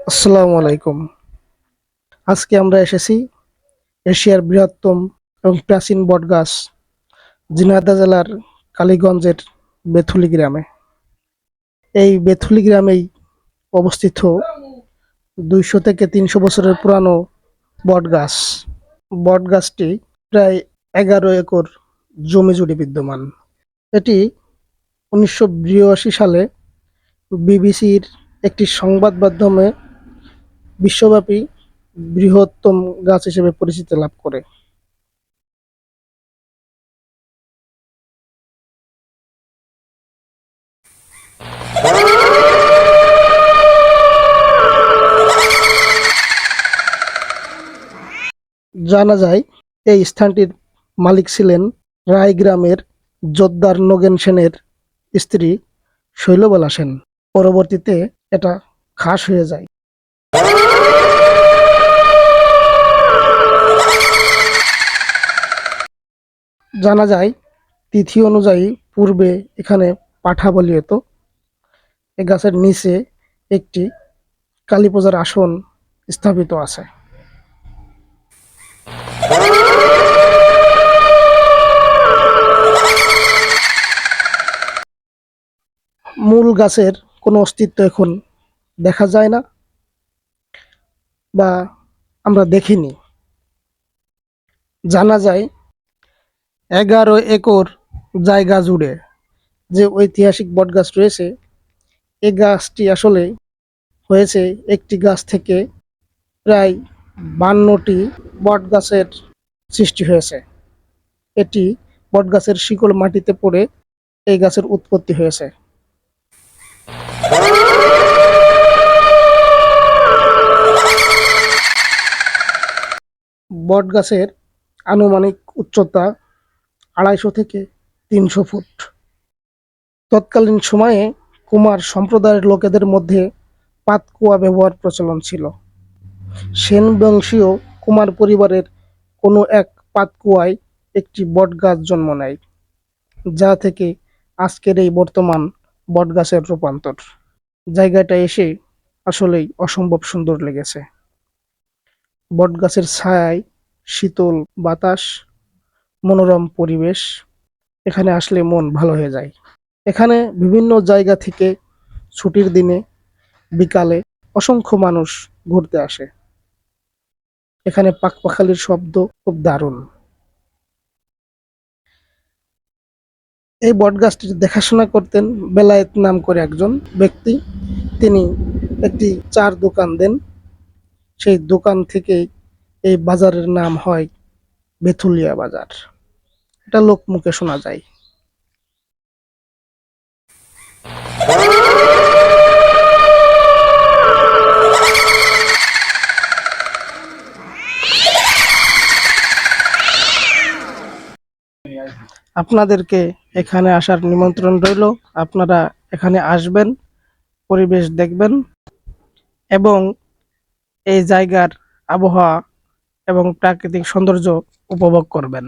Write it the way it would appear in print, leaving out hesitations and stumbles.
আসসালামু আলাইকুম। আজকে আমরা এসেছি এশিয়ার বৃহত্তম এবং প্রাচীন বটগাছ ঝিনাইদহ জেলার কালীগঞ্জের বেথুলি গ্রামে। এই বেথুলি গ্রামেই অবস্থিত 200 থেকে 300 বছরের পুরানো বটগাছ। বটগাছটি প্রায় 11 একর জমি জুড়ে বিদ্যমান। এটি 1982 সালে বিবিসির একটি সংবাদ মাধ্যমে বিশ্বব্যাপী বৃহত্তম গাছ হিসেবে পরিচিতি লাভ করে। জানা যায় এই স্থানটির মালিক ছিলেন রায় গ্রামের জোদ্দার নগেন সেনের স্ত্রী শৈলবালা সেন। পরবর্তীতে এটা খাস হয়ে যায়। জানা যায় তিথি অনুযায়ী পূর্বে এখানে পাঠা বলি হতো। এ গাছের নিচে একটি কালী পূজার আসন স্থাপিত আছে। মূল গাছের কোনো অস্তিত্ব এখন দেখা যায় না বা আমরা দেখিনি। জানা যায় 11 একর জায়গা জুড়ে যে ঐতিহাসিক বটগাছ রয়েছে, এই গাছটি আসলে হয়েছে একটি গাছ থেকে প্রায় 52টি বটগাছের সৃষ্টি হয়েছে। এটি বটগাছের শিকড় মাটিতে পড়ে এই গাছের উৎপত্তি হয়েছে। বটগাছের আনুমানিক উচ্চতা 250 থেকে 300 ফুট। তৎকালীন সময়ে কুমার সম্প্রদায়ের লোকেদের মধ্যে পাতকুয়া ব্যবহার প্রচলন ছিল। সেন বংশীয় কুমার পরিবারের কোনো এক পাতকুয়ায় একটি বটগাছ জন্ম নেয়, যা থেকে আজকের এই বর্তমান বটগাছের রূপান্তর। জায়গাটা এসে আসলেই অসম্ভব সুন্দর লেগেছে। বটগাছের ছায়ায় শীতল বাতাস, মনোরম পরিবেশ, এখানে আসলে মন ভালো হয়ে যায়। এখানে বিভিন্ন জায়গা থেকে ছুটির দিনে বিকালে অসংখ্য মানুষ ঘুরতে আসে। এখানে পাখপাখালির শব্দ খুব দারুণ। এই বটগাছটির দেখাশোনা করতেন বেলায়েত নাম করে একজন ব্যক্তি। তিনি একটি চার দোকান দেন। সেই দোকান থেকেই এই বাজারের নাম হয় বেথুলিয়া বাজার। এটা লোকমুখে শোনা যায়। আপনাদেরকে এখানে আসার নিমন্ত্রণ রইল। আপনারা এখানে আসবেন, পরিবেশ দেখবেন এবং এই জায়গার আবহাওয়া এবং প্রাকৃতিক সৌন্দর্য উপভোগ করবেন।